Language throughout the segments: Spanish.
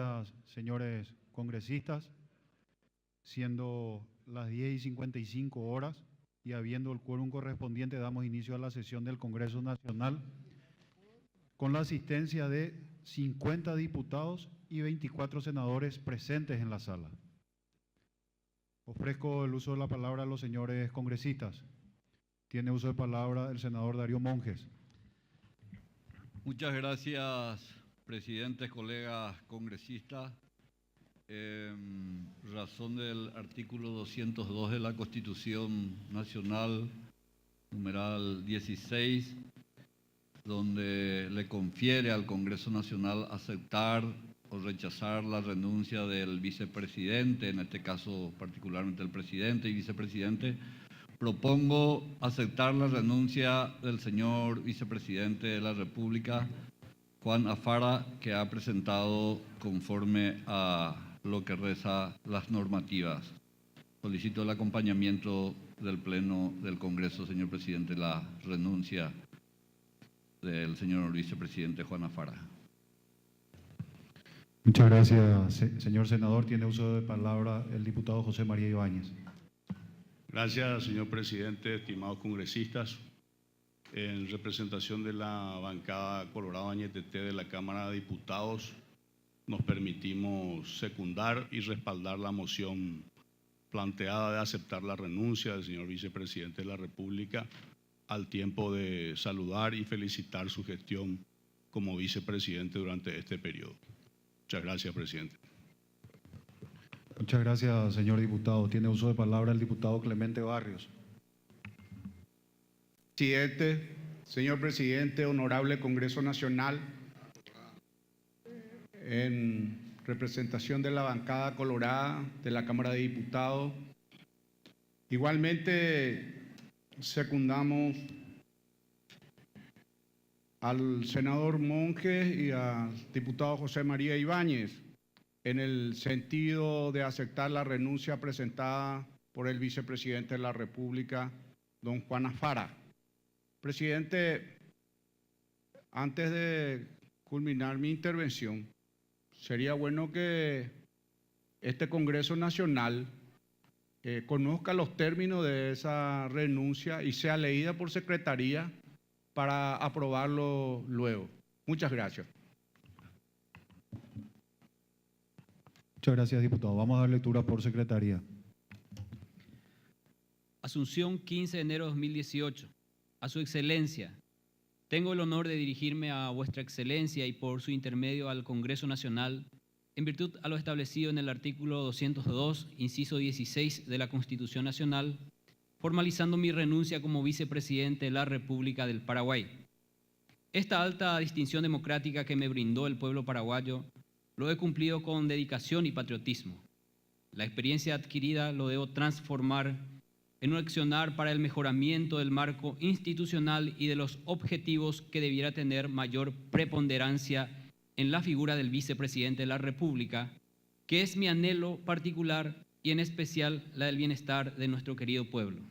gracias, señores congresistas. Siendo las 10:55 horas y habiendo el quórum correspondiente, damos inicio a la sesión del Congreso Nacional con la asistencia de 50 diputados y 24 senadores presentes en la sala. Ofrezco el uso de la palabra a los señores congresistas. Tiene uso de palabra el senador Darío Monjes. Muchas gracias, presidente, colegas congresistas. Razón del artículo 202 de la Constitución Nacional, numeral 16, donde le confiere al Congreso Nacional aceptar o rechazar la renuncia del vicepresidente, en este caso particularmente el presidente y vicepresidente, propongo aceptar la renuncia del señor vicepresidente de la República, Juan Afara, que ha presentado conforme a lo que reza las normativas. Solicito el acompañamiento del Pleno del Congreso, señor presidente, la renuncia del señor vicepresidente Juan Afara. Muchas gracias, señor senador. Tiene uso de palabra el diputado José María Ibáñez. Gracias, señor presidente, estimados congresistas. En representación de la bancada Colorado Añetete de la Cámara de Diputados, nos permitimos secundar y respaldar la moción planteada de aceptar la renuncia del señor vicepresidente de la República, al tiempo de saludar y felicitar su gestión como vicepresidente durante este periodo. Muchas gracias, presidente. Muchas gracias, señor diputado. Tiene uso de palabra el diputado Clemente Barrios. Presidente, señor presidente, honorable Congreso Nacional, en representación de la bancada colorada de la Cámara de Diputados, igualmente secundamos al senador Monjes y al diputado José María Ibáñez en el sentido de aceptar la renuncia presentada por el vicepresidente de la República, don Juan Afara. Presidente, antes de culminar mi intervención, sería bueno que este Congreso Nacional conozca los términos de esa renuncia y sea leída por Secretaría para aprobarlo luego. Muchas gracias. Muchas gracias, diputado. Vamos a dar lectura por Secretaría. Asunción, 15 de enero de 2018. A su Excelencia, tengo el honor de dirigirme a Vuestra Excelencia y por su intermedio al Congreso Nacional, en virtud a lo establecido en el artículo 202, inciso 16 de la Constitución Nacional, formalizando mi renuncia como vicepresidente de la República del Paraguay. Esta alta distinción democrática que me brindó el pueblo paraguayo lo he cumplido con dedicación y patriotismo. La experiencia adquirida lo debo transformar en un accionar para el mejoramiento del marco institucional y de los objetivos que debiera tener mayor preponderancia en la figura del vicepresidente de la República, que es mi anhelo particular y en especial la del bienestar de nuestro querido pueblo.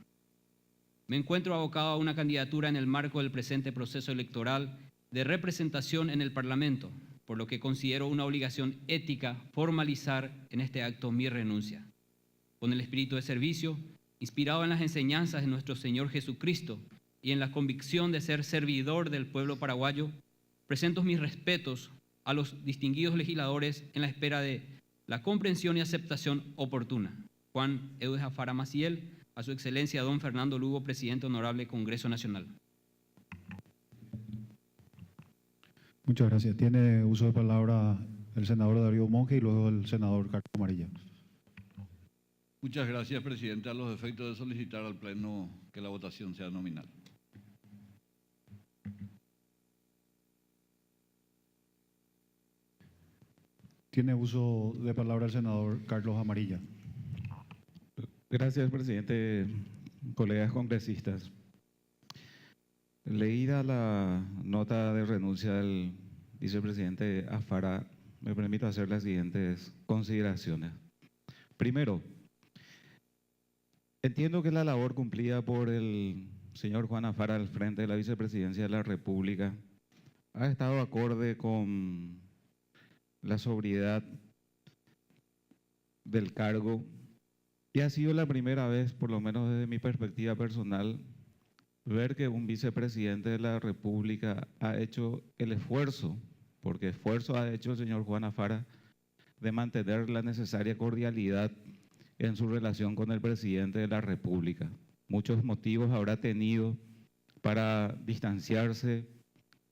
Me encuentro abocado a una candidatura en el marco del presente proceso electoral de representación en el Parlamento, por lo que considero una obligación ética formalizar en este acto mi renuncia. Con el espíritu de servicio, inspirado en las enseñanzas de nuestro Señor Jesucristo y en la convicción de ser servidor del pueblo paraguayo, presento mis respetos a los distinguidos legisladores en la espera de la comprensión y aceptación oportuna. Juan Eudes Afara Maciel, a su Excelencia don Fernando Lugo, Presidente Honorable Congreso Nacional. Muchas gracias. Tiene uso de palabra el senador Darío Monjes y luego el senador Carlos Amarilla. Muchas gracias, presidente. A los efectos de solicitar al Pleno que la votación sea nominal. Tiene uso de palabra el senador Carlos Amarilla. Gracias, presidente. Colegas congresistas. Leída la nota de renuncia del vicepresidente Afara, me permito hacer las siguientes consideraciones. Primero, entiendo que la labor cumplida por el señor Juan Afara al frente de la vicepresidencia de la República ha estado acorde con la sobriedad del cargo y ha sido la primera vez, por lo menos desde mi perspectiva personal, ver que un vicepresidente de la República ha hecho el esfuerzo, porque esfuerzo ha hecho el señor Juan Afara, de mantener la necesaria cordialidad en su relación con el presidente de la República. Muchos motivos habrá tenido para distanciarse,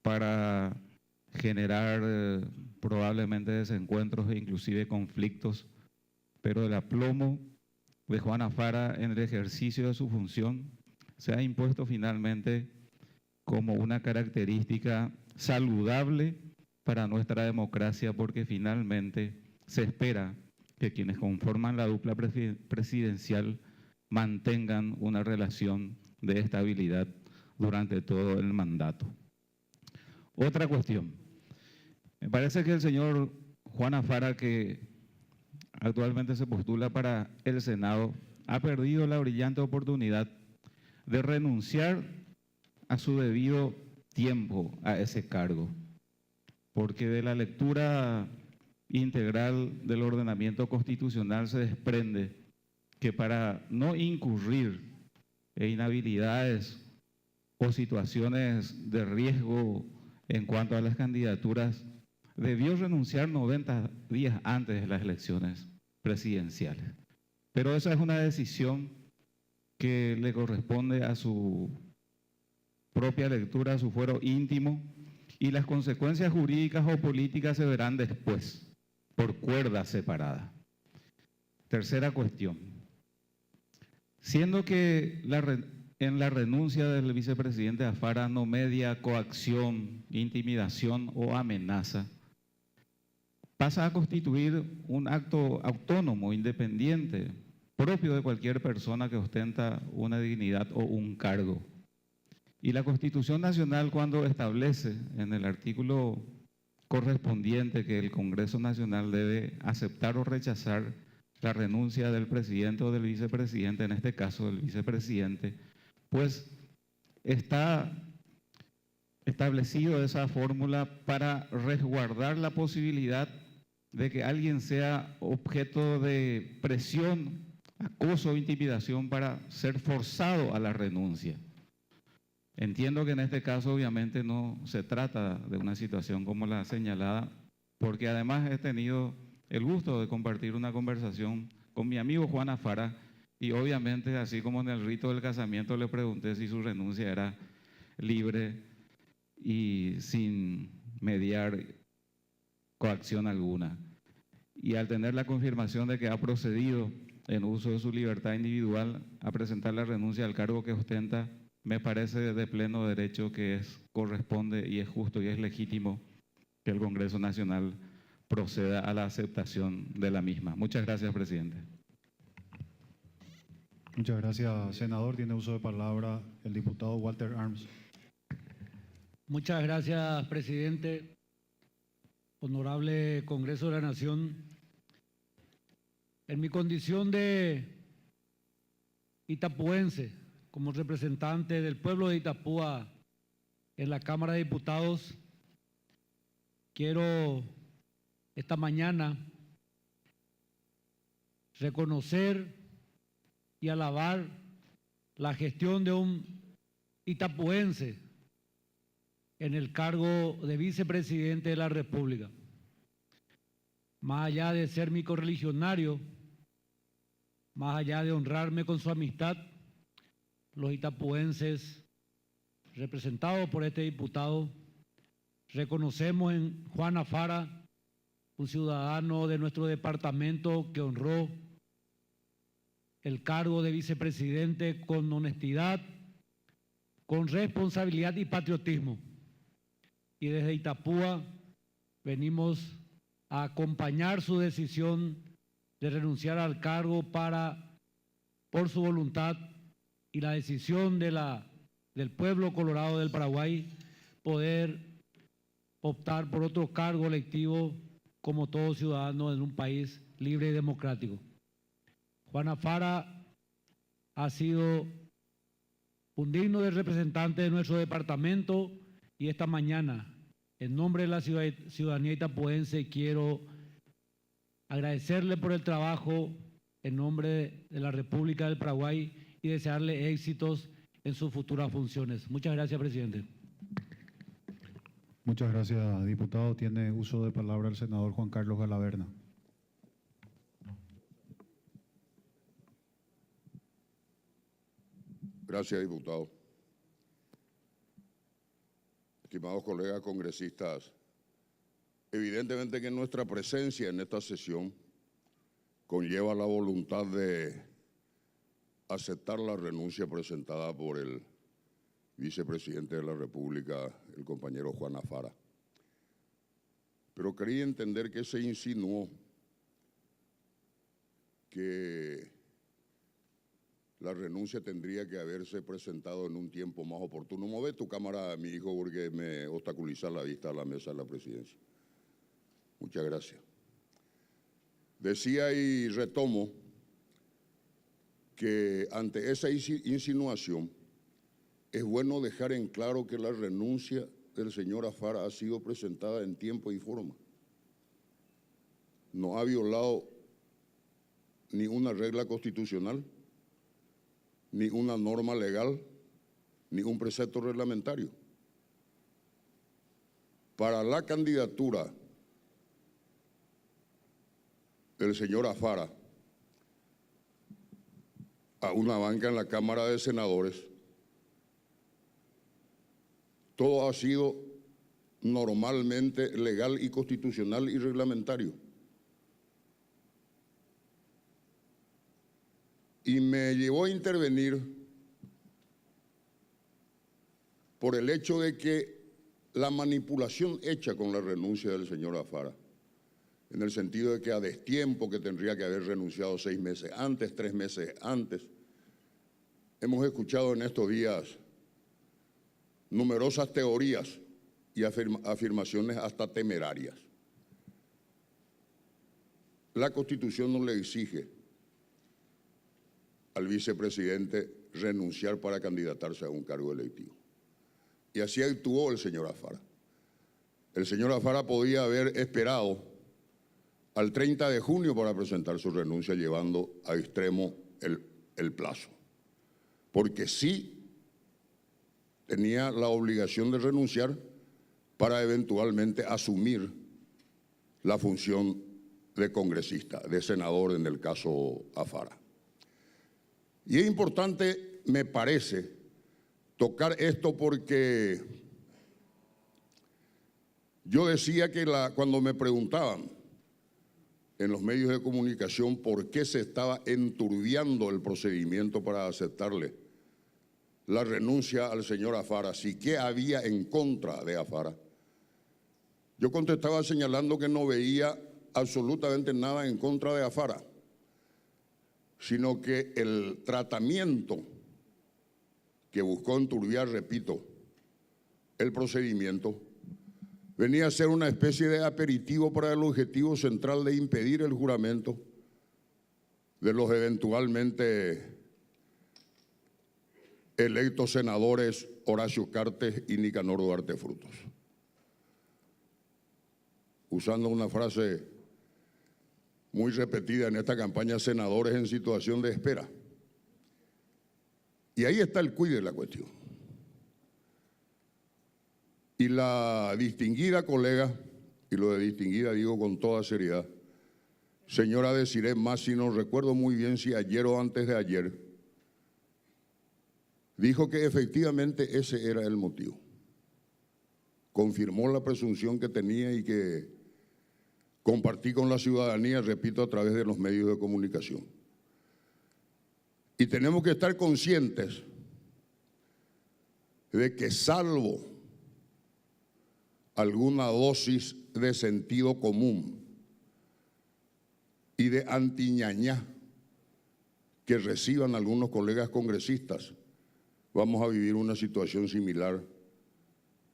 para generar probablemente desencuentros e inclusive conflictos, pero el aplomo de Juan Afara en el ejercicio de su función se ha impuesto finalmente como una característica saludable para nuestra democracia, porque finalmente se espera que quienes conforman la dupla presidencial mantengan una relación de estabilidad durante todo el mandato. Otra cuestión. Me parece que el señor Juan Afara, que actualmente se postula para el Senado, ha perdido la brillante oportunidad de renunciar a su debido tiempo a ese cargo, porque de la lectura integral del ordenamiento constitucional se desprende que para no incurrir en inhabilidades o situaciones de riesgo en cuanto a las candidaturas, debió renunciar 90 días antes de las elecciones presidenciales. Pero esa es una decisión que le corresponde a su propia lectura, a su fuero íntimo, y las consecuencias jurídicas o políticas se verán después, por cuerda separada. Tercera cuestión. Siendo que en la renuncia del vicepresidente Afara no media coacción, intimidación o amenaza, pasa a constituir un acto autónomo, independiente, propio de cualquier persona que ostenta una dignidad o un cargo. Y la Constitución Nacional, cuando establece en el artículo correspondiente que el Congreso Nacional debe aceptar o rechazar la renuncia del presidente o del vicepresidente, en este caso del vicepresidente, pues está establecido esa fórmula para resguardar la posibilidad de que alguien sea objeto de presión, acoso o intimidación para ser forzado a la renuncia. Entiendo que en este caso obviamente no se trata de una situación como la señalada, porque además he tenido el gusto de compartir una conversación con mi amigo Juan Afara y obviamente, así como en el rito del casamiento, le pregunté si su renuncia era libre y sin mediar coacción alguna. Y al tener la confirmación de que ha procedido en uso de su libertad individual a presentar la renuncia al cargo que ostenta, me parece de pleno derecho que corresponde y es justo y es legítimo que el Congreso Nacional proceda a la aceptación de la misma. Muchas gracias, presidente. Muchas gracias, senador. Tiene uso de palabra el diputado Walter Arms. Muchas gracias, presidente. Honorable Congreso de la Nación, en mi condición de itapuense, como representante del pueblo de Itapúa en la Cámara de Diputados, quiero esta mañana reconocer y alabar la gestión de un itapuense en el cargo de vicepresidente de la República. Más allá de ser mi correligionario, más allá de honrarme con su amistad, los itapuenses, representados por este diputado, reconocemos en Juan Afara un ciudadano de nuestro departamento que honró el cargo de vicepresidente con honestidad, con responsabilidad y patriotismo. Y desde Itapúa venimos a acompañar su decisión de renunciar al cargo por su voluntad y la decisión del pueblo colorado del Paraguay, poder optar por otro cargo electivo como todo ciudadano en un país libre y democrático. Juan Afara ha sido un digno representante de nuestro departamento y esta mañana, en nombre de la ciudadanía itapuense, quiero agradecerle por el trabajo en nombre de la República del Paraguay y desearle éxitos en sus futuras funciones. Muchas gracias, presidente. Muchas gracias, diputado. Tiene uso de palabra el senador Juan Carlos Galaverna. Gracias, diputado. Estimados colegas congresistas, evidentemente que nuestra presencia en esta sesión conlleva la voluntad de aceptar la renuncia presentada por el vicepresidente de la República, el compañero Juan Afara. Pero quería entender que se insinuó que la renuncia tendría que haberse presentado en un tiempo más oportuno. Mueve tu cámara, mi hijo, porque me obstaculiza la vista a la mesa de la presidencia. Muchas gracias. Decía y retomo que ante esa insinuación es bueno dejar en claro que la renuncia del señor Afara ha sido presentada en tiempo y forma. No ha violado ni una regla constitucional, ni una norma legal, ni un precepto reglamentario. Para la candidatura del señor Afara a una banca en la Cámara de Senadores, todo ha sido normalmente legal y constitucional y reglamentario. Y me llevó a intervenir por el hecho de que la manipulación hecha con la renuncia del señor Afara, en el sentido de que a destiempo que tendría que haber renunciado 6 meses antes, 3 meses antes, hemos escuchado en estos días numerosas teorías y afirmaciones hasta temerarias. La Constitución no le exige al vicepresidente renunciar para candidatarse a un cargo electivo. Y así actuó el señor Afara. El señor Afara podía haber esperado al 30 de junio para presentar su renuncia, llevando a extremo el plazo. Porque sí tenía la obligación de renunciar para eventualmente asumir la función de congresista, de senador en el caso Afara. Y es importante, me parece, tocar esto porque yo decía que cuando me preguntaban en los medios de comunicación por qué se estaba enturbiando el procedimiento para aceptarle la renuncia al señor Afara, si qué había en contra de Afara, yo contestaba señalando que no veía absolutamente nada en contra de Afara, sino que el tratamiento que buscó enturbiar, repito, el procedimiento, venía a ser una especie de aperitivo para el objetivo central de impedir el juramento de los eventualmente electos senadores Horacio Cartes y Nicanor Duarte Frutos. Usando una frase muy repetida en esta campaña, senadores en situación de espera. Y ahí está el quid de la cuestión. Y la distinguida colega, y lo de distinguida digo con toda seriedad, señora Desiree Massi, no recuerdo muy bien si ayer o antes de ayer, dijo que efectivamente ese era el motivo. Confirmó la presunción que tenía y que compartí con la ciudadanía, repito, a través de los medios de comunicación. Y tenemos que estar conscientes de que salvo alguna dosis de sentido común y de antiñañá que reciban algunos colegas congresistas, vamos a vivir una situación similar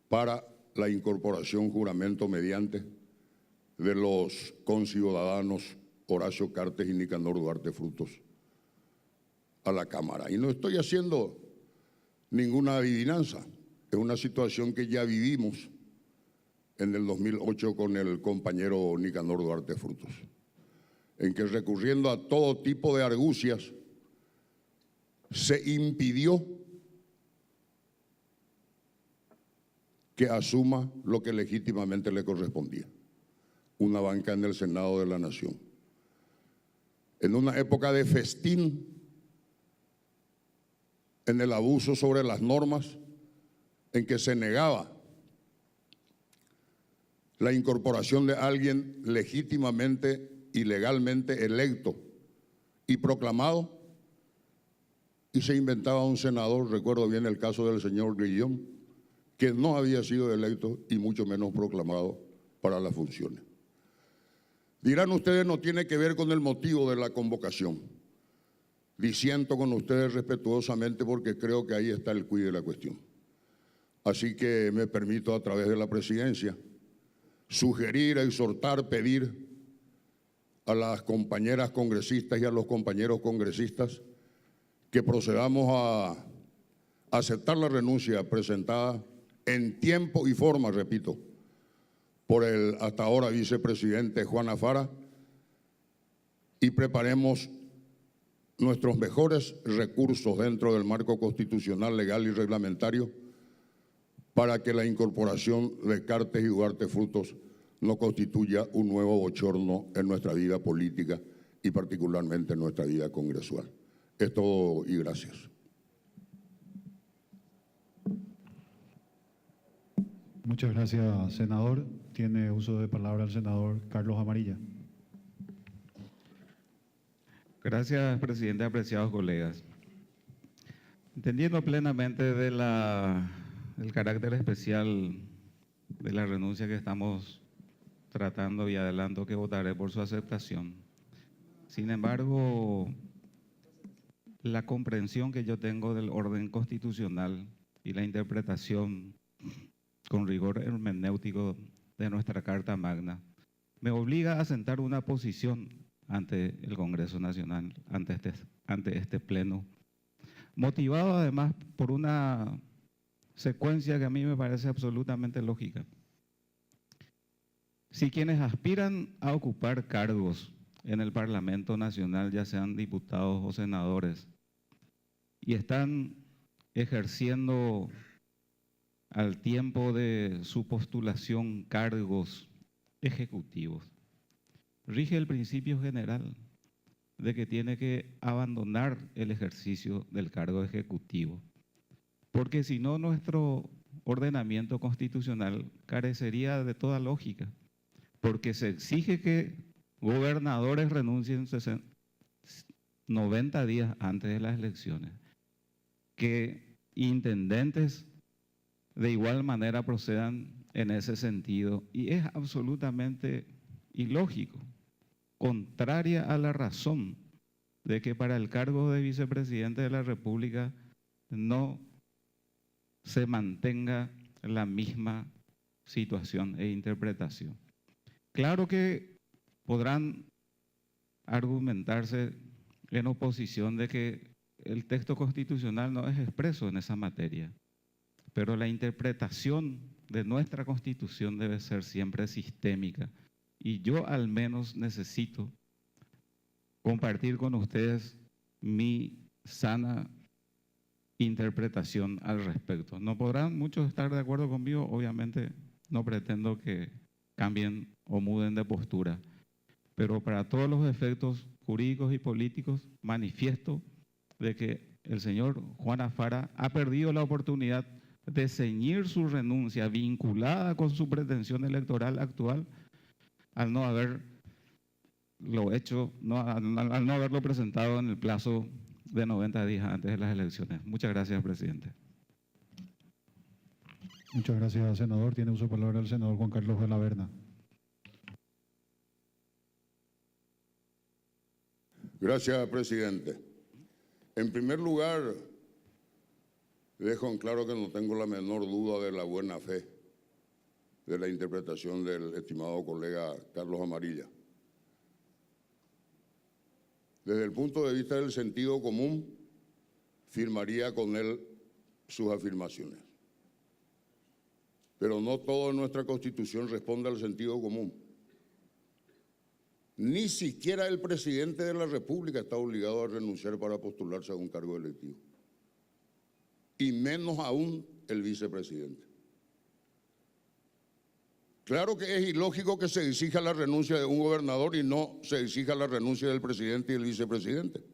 para la incorporación juramento mediante de los conciudadanos Horacio Cartes y Nicanor Duarte Frutos a la Cámara. Y no estoy haciendo ninguna adivinanza, es una situación que ya vivimos en el 2008 con el compañero Nicanor Duarte Frutos. en que recurriendo a todo tipo de argucias se impidió que asuma lo que legítimamente le correspondía, una banca en el Senado de la Nación. En una época de festín, en el abuso sobre las normas, en que se negaba la incorporación de alguien legítimamente y legalmente electo y proclamado, y se inventaba un senador, recuerdo bien el caso del señor Grillón, que no había sido electo y mucho menos proclamado para las funciones. Dirán ustedes, no tiene que ver con el motivo de la convocación. Disiento con ustedes respetuosamente porque creo que ahí está el quid de la cuestión. Así que me permito a través de la presidencia sugerir, exhortar, pedir a las compañeras congresistas y a los compañeros congresistas que procedamos a aceptar la renuncia presentada en tiempo y forma, repito, por el hasta ahora vicepresidente Juan Afara, y preparemos nuestros mejores recursos dentro del marco constitucional, legal y reglamentario para que la incorporación de Cartes y Duarte Frutos no constituya un nuevo bochorno en nuestra vida política y particularmente en nuestra vida congresual. Es todo y gracias. Muchas gracias, senador. Tiene uso de palabra el senador Carlos Amarilla. Gracias, presidente, apreciados colegas. Entendiendo plenamente del carácter especial de la renuncia que estamos tratando y adelanto que votaré por su aceptación. Sin embargo, la comprensión que yo tengo del orden constitucional y la interpretación con rigor hermenéutico de nuestra Carta Magna me obliga a sentar una posición ante el Congreso Nacional, ante este pleno, motivado además por una secuencia que a mí me parece absolutamente lógica. Si quienes aspiran a ocupar cargos en el Parlamento Nacional, ya sean diputados o senadores, y están ejerciendo al tiempo de su postulación cargos ejecutivos, rige el principio general de que tiene que abandonar el ejercicio del cargo ejecutivo, porque si no nuestro ordenamiento constitucional carecería de toda lógica, porque se exige que gobernadores renuncien 90 días antes de las elecciones, que intendentes de igual manera procedan en ese sentido, y es absolutamente ilógico, contraria a la razón de que para el cargo de vicepresidente de la República no se mantenga la misma situación e interpretación. Claro que podrán argumentarse en oposición de que el texto constitucional no es expreso en esa materia, pero la interpretación de nuestra Constitución debe ser siempre sistémica, y yo al menos necesito compartir con ustedes mi sana interpretación al respecto. No podrán muchos estar de acuerdo conmigo, obviamente no pretendo que cambien o muden de postura, pero para todos los efectos jurídicos y políticos manifiesto de que el señor Juan Afara ha perdido la oportunidad de ceñir su renuncia vinculada con su pretensión electoral actual al no haberlo hecho, al no haberlo presentado en el plazo de 90 días antes de las elecciones. Muchas gracias, presidente. Muchas gracias, senador. Tiene uso de palabra el senador Juan Carlos de la Verna. Gracias, presidente. En primer lugar, dejo en claro que no tengo la menor duda de la buena fe de la interpretación del estimado colega Carlos Amarilla. Desde el punto de vista del sentido común, firmaría con él sus afirmaciones. Pero no todo en nuestra Constitución responde al sentido común. Ni siquiera el presidente de la República está obligado a renunciar para postularse a un cargo electivo, y menos aún el vicepresidente. Claro que es ilógico que se exija la renuncia de un gobernador y no se exija la renuncia del presidente y el vicepresidente,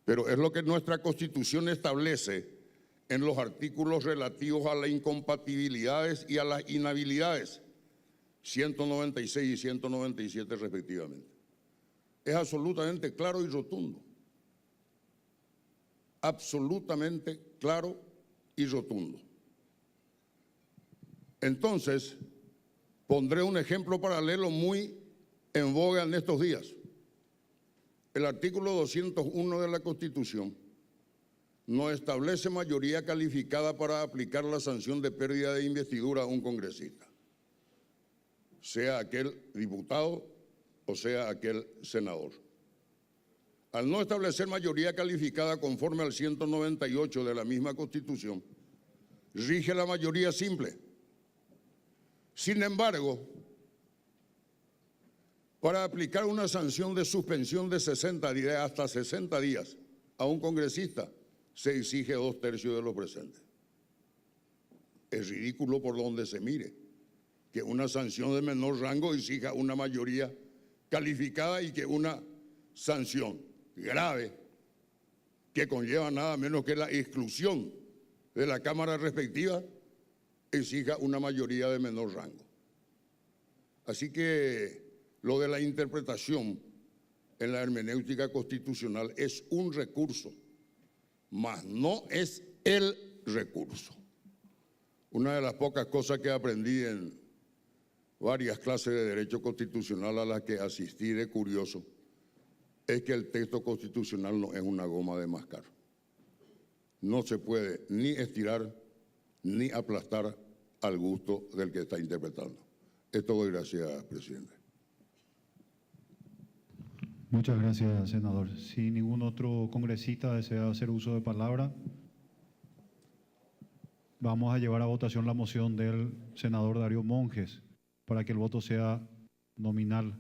pero es lo que nuestra Constitución establece en los artículos relativos a las incompatibilidades y a las inhabilidades, 196 y 197 respectivamente. Es absolutamente claro y rotundo. Absolutamente claro y rotundo. Entonces, pondré un ejemplo paralelo muy en boga en estos días. El artículo 201 de la Constitución no establece mayoría calificada para aplicar la sanción de pérdida de investidura a un congresista, sea aquel diputado o sea aquel senador. Al no establecer mayoría calificada conforme al 198 de la misma Constitución, rige la mayoría simple. Sin embargo, para aplicar una sanción de suspensión de 60 días hasta 60 días a un congresista, se exige 2/3 de los presentes. Es ridículo por donde se mire que una sanción de menor rango exija una mayoría calificada y que una sanción grave que conlleva nada menos que la exclusión de la Cámara respectiva exija una mayoría de menor rango. Así que lo de la interpretación en la hermenéutica constitucional es un recurso, mas no es el recurso. Una de las pocas cosas que aprendí en varias clases de derecho constitucional a las que asistí de curioso es que el texto constitucional no es una goma de mascar. No se puede ni estirar ni aplastar al gusto del que está interpretando. Esto doy gracias, presidente. Muchas gracias, senador. Si ningún otro congresista desea hacer uso de palabra, vamos a llevar a votación la moción del senador Darío Monjes para que el voto sea nominal.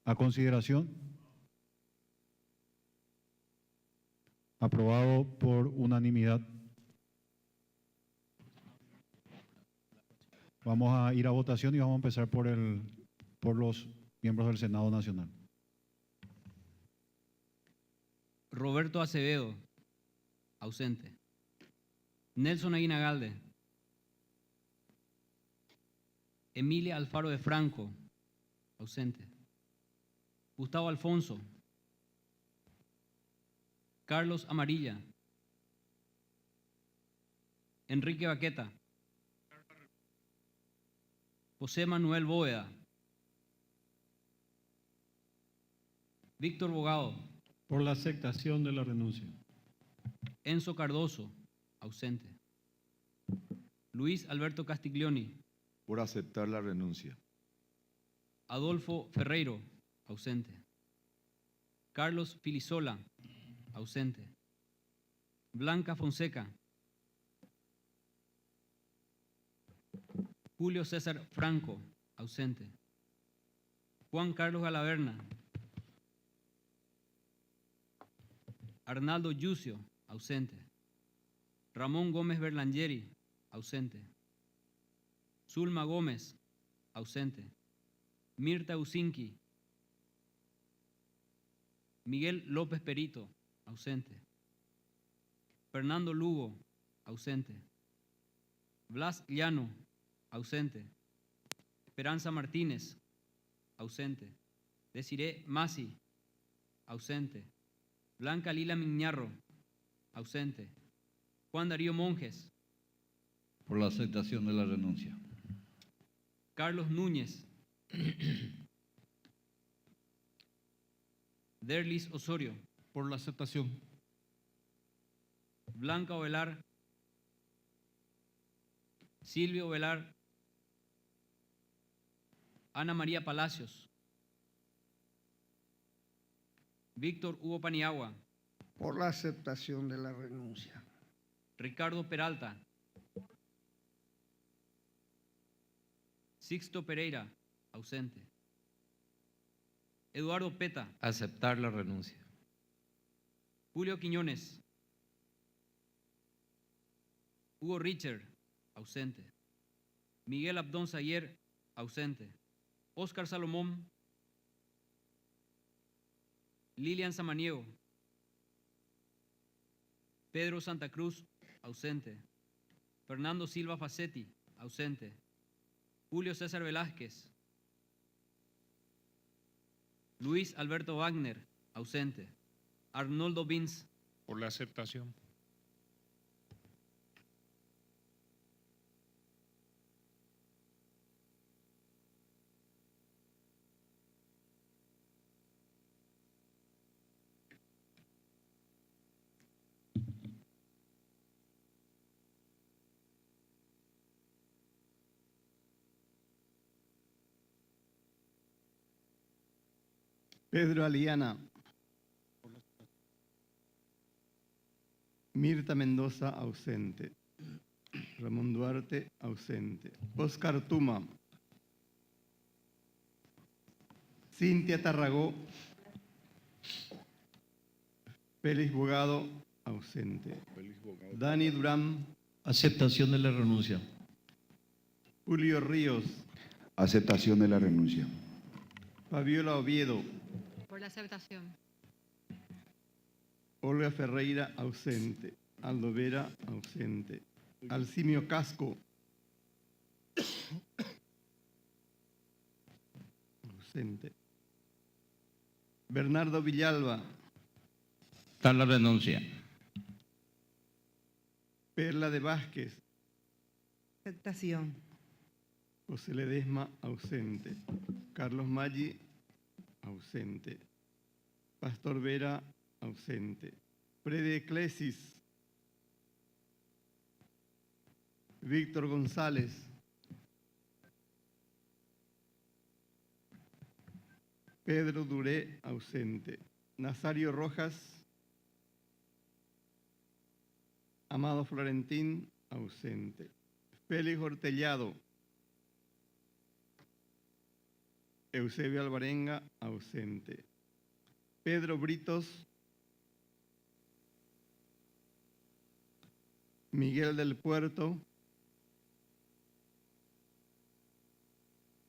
¿A consideración? Aprobado por unanimidad. Vamos a ir a votación y vamos a empezar por los miembros del Senado Nacional. Roberto Acevedo, ausente. Nelson Aguinagalde. Emilia Alfaro de Franco, ausente. Gustavo Alfonso. Carlos Amarilla. Enrique Baqueta. José Manuel Bóveda. Víctor Bogado. Por la aceptación de la renuncia. Enzo Cardoso, ausente. Luis Alberto Castiglioni. Por aceptar la renuncia. Adolfo Ferreiro, ausente. Carlos Filisola, ausente. Blanca Fonseca. Julio César Franco, ausente. Juan Carlos Galaverna. Arnaldo Yucio, ausente. Ramón Gómez Berlangeri, ausente. Zulma Gómez, ausente. Mirta Usinki. Miguel López Perito, ausente. Fernando Lugo, ausente. Blas Llano, ausente. Esperanza Martínez, ausente. Desiré Masi, ausente. Blanca Lila Miñarro, ausente. Juan Darío Monjes. Por la aceptación de la renuncia. Carlos Núñez. Derlis Osorio. Por la aceptación. Blanca Ovelar. Silvio Ovelar. Ana María Palacios. Víctor Hugo Paniagua. Por la aceptación de la renuncia. Ricardo Peralta. Sixto Pereira, ausente. Eduardo Peta, Aceptar la renuncia. Julio Quiñones, Hugo Richard, ausente. Miguel Abdón Sayer, ausente. Óscar Salomón, Lilian Samaniego, Pedro Santa Cruz, ausente. Fernando Silva Facetti, ausente. Julio César Velázquez. Luis Alberto Wagner, ausente. Arnoldo Vins. Por la aceptación. Pedro Aliana. Mirta Mendoza, ausente. Ramón Duarte, ausente. Óscar Tuma. Cintia Tarragó. Félix Bogado, ausente. Dani Durán. Aceptación de la renuncia. Julio Ríos. Aceptación de la renuncia. Fabiola Oviedo. Por la aceptación. Olga Ferreira, ausente. Aldo Vera, ausente. Alcimio Casco. Ausente. Bernardo Villalba. Aceptar la renuncia. Perla de Vázquez. Aceptación. José Ledesma, ausente. Carlos Maggi, ausente. Pastor Vera, ausente. Freddy Eclesis. Víctor González. Pedro Duré, ausente. Nazario Rojas. Amado Florentín, ausente. Félix Hortellado. Eusebio Alvarenga, ausente. Pedro Britos. Miguel del Puerto.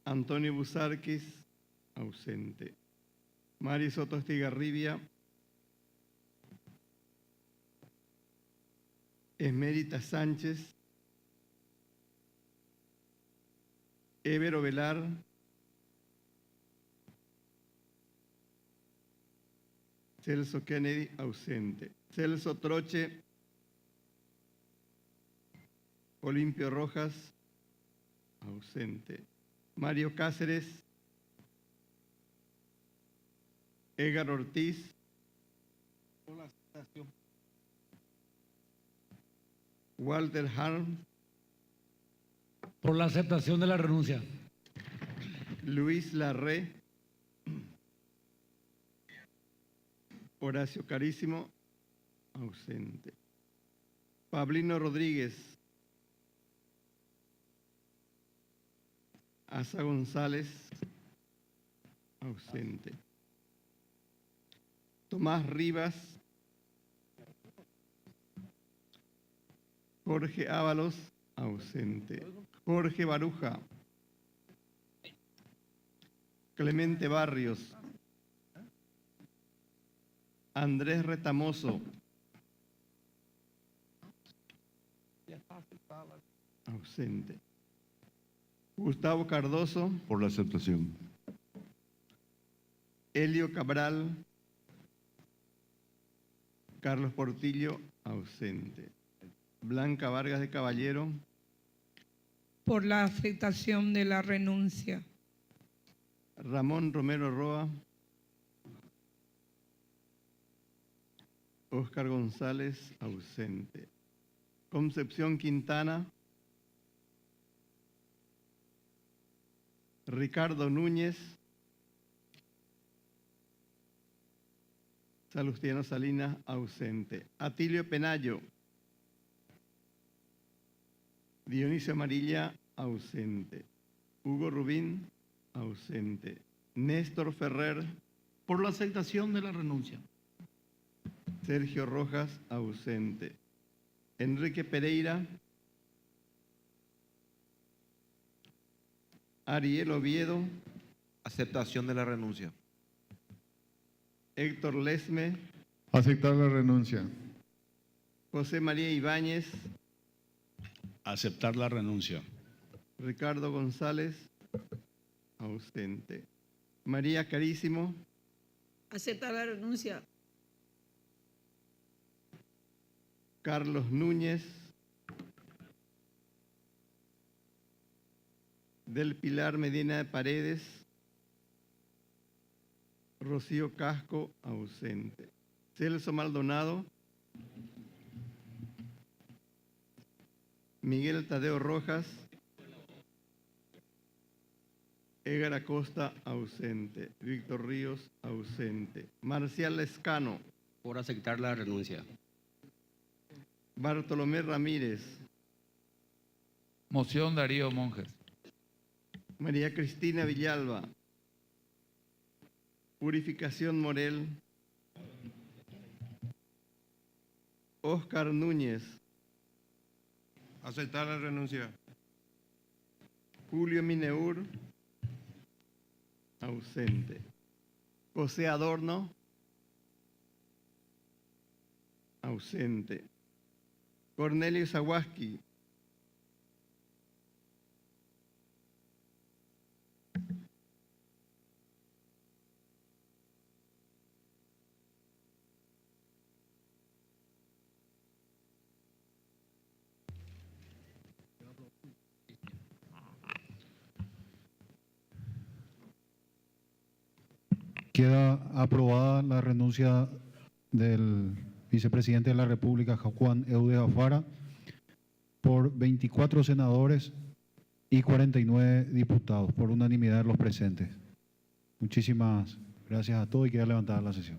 Antonio Busarquis, ausente. Mari Soto Estigarribia. Esmerita Sánchez. Évero Velar. Celso Kennedy, ausente. Celso Troche. Olimpio Rojas, ausente. Mario Cáceres. Edgar Ortiz. Walter Harm. Por la aceptación de la renuncia. Luis Larré. Horacio Carísimo, ausente. Pablino Rodríguez. Asa González, ausente. Tomás Rivas. Jorge Ábalos, ausente. Jorge Baruja. Clemente Barrios. Andrés Retamoso. Ausente. Gustavo Cardoso. Por la aceptación. Elio Cabral. Carlos Portillo, ausente. Blanca Vargas de Caballero. Por la aceptación de la renuncia. Ramón Romero Roa. Óscar González, ausente. Concepción Quintana. Ricardo Núñez. Salustiano Salinas, ausente. Atilio Penayo. Dionisio Amarilla, ausente. Hugo Rubín, ausente. Néstor Ferrer, Por la aceptación de la renuncia. Sergio Rojas, ausente. Enrique Pereira. Ariel Oviedo. Aceptación de la renuncia. Héctor Lesme. Aceptar la renuncia. José María Ibáñez. Aceptar la renuncia. Ricardo González, ausente. María Carísimo. Aceptar la renuncia. Carlos Núñez. Del Pilar Medina de Paredes. Rocío Casco, ausente. Celso Maldonado. Miguel Tadeo Rojas. Edgar Acosta, ausente. Víctor Ríos, ausente. Marcial Lescano. Por aceptar la renuncia. Bartolomé Ramírez. Moción Darío Monjes. María Cristina Villalba. Purificación Morel. Óscar Núñez. Aceptar la renuncia. Julio Mineur. Ausente. José Adorno. Ausente. Cornelio Zawaski. Queda aprobada la renuncia del vicepresidente de la República, Juan Eudes Afara, por 24 senadores y 49 diputados, por unanimidad de los presentes. Muchísimas gracias a todos y queda levantada la sesión.